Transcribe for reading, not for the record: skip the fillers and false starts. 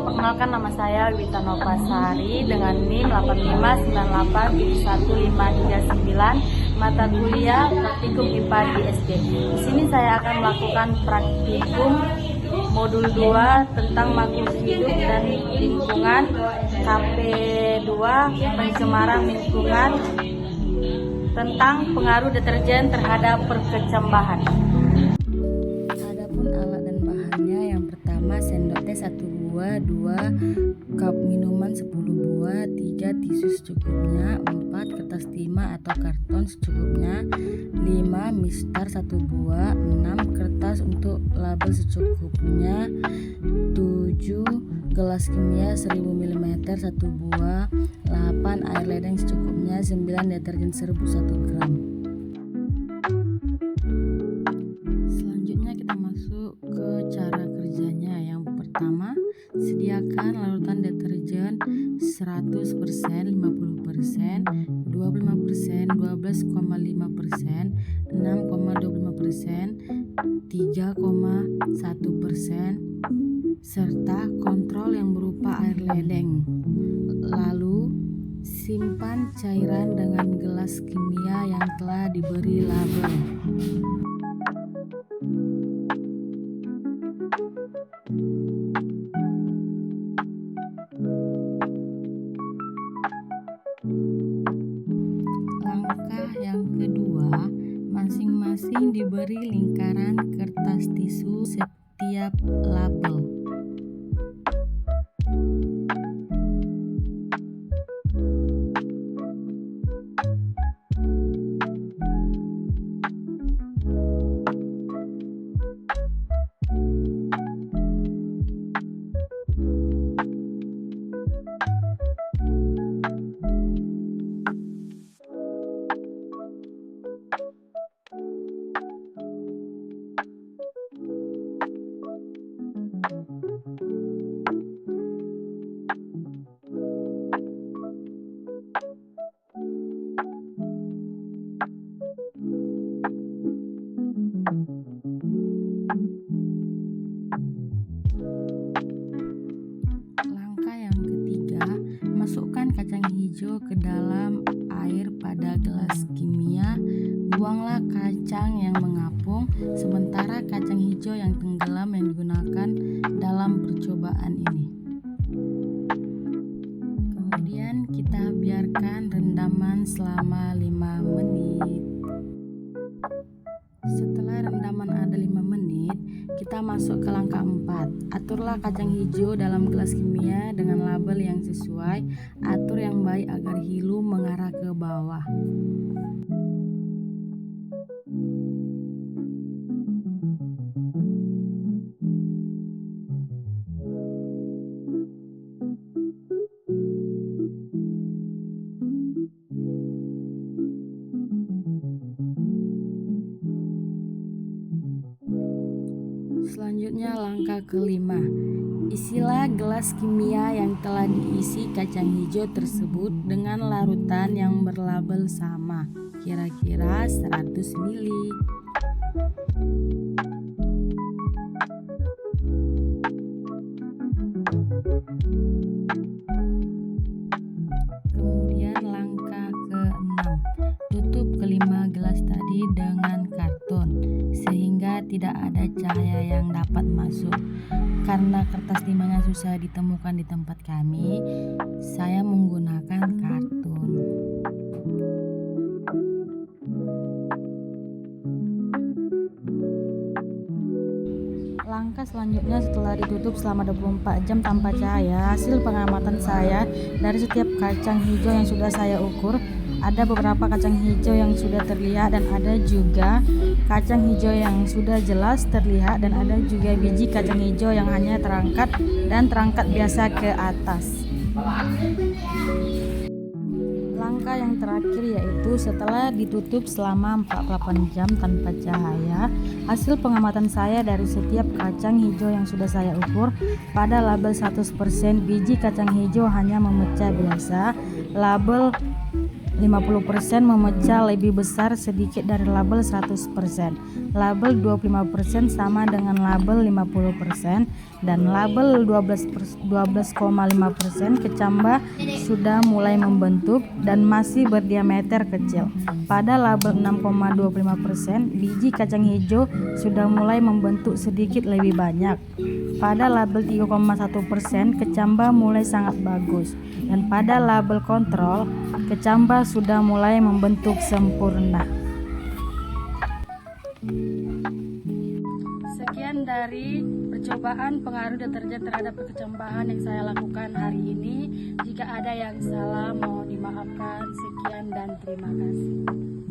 perkenalkan nama saya Wita Novasari dengan NIM 8598715339, mata kuliah Praktikum IPA di SD. Di sini saya akan melakukan praktikum modul 2 tentang makhluk hidup dan lingkungan, KP2 pencemaran lingkungan, tentang pengaruh deterjen terhadap perkecambahan. Adapun alat dan bahannya, yang pertama sendok teh 1 buah, 2 cup minuman 10 buah, 3 tisu secukupnya, 4 kertas timah atau karton secukupnya, 5 mistar 1 buah, 6 kertas untuk label secukupnya, 7 gelas kimia 1000 ml 1 buah, 8 air ledeng secukupnya, 9 deterjen serbuk 1 gram. Selanjutnya kita masuk ke cara kerjanya. Yang pertama, sediakan larutan deterjen 100%, 50%, 25%, 12,5%, 6,25%, 3,1%, serta kontrol yang berupa air ledeng. Lalu simpan cairan dengan gelas kimia yang telah diberi label. Langkah yang kedua, masing-masing diberi lingkaran kertas tisu setiap label. Langkah yang ketiga, masukkan kacang hijau ke dalam air pada gelas kimia. Buanglah kacang yang mengapung, sementara kacang hijau yang tenggelam yang digunakan dalam percobaan ini. Kemudian kita biarkan rendaman selama 5 menit. Setelah rendaman ada 5 menit, kita masuk ke langkah 4. Aturlah kacang hijau dalam gelas kimia dengan label yang sesuai. Atur yang baik agar hilu mengarah ke bawah. Selanjutnya langkah kelima, isilah gelas kimia yang telah diisi kacang hijau tersebut dengan larutan yang berlabel sama, kira-kira 100 ml. Kemudian langkah ke-6, tutup kelima gelas tadi dengan karton sehingga tidak ada cahaya yang dapat masuk. Karena kertas timahnya susah ditemukan di tempat kami, saya menggunakan karton. Langkah selanjutnya, setelah ditutup selama 24 jam tanpa cahaya, hasil pengamatan saya dari setiap kacang hijau yang sudah saya ukur, ada beberapa kacang hijau yang sudah terlihat dan ada juga kacang hijau yang sudah jelas terlihat dan ada juga biji kacang hijau yang hanya terangkat dan terangkat biasa ke atas. Langkah yang terakhir yaitu setelah ditutup selama 48 jam tanpa cahaya, hasil pengamatan saya dari setiap kacang hijau yang sudah saya ukur, pada label 100% biji kacang hijau hanya memecah biasa, label 50% memecah lebih besar sedikit dari label 100%. Label 25% sama dengan label 50%, dan label 12,5% kecambah sudah mulai membentuk dan masih berdiameter kecil. Pada label 6,25%, biji kacang hijau sudah mulai membentuk sedikit lebih banyak. Pada label 3,1%, kecambah mulai sangat bagus, dan pada label kontrol, kecambah sudah mulai membentuk sempurna. Sekian dari percobaan pengaruh deterjen terhadap kecambahan yang saya lakukan hari ini. Jika ada yang salah mohon dimaafkan. Sekian dan terima kasih.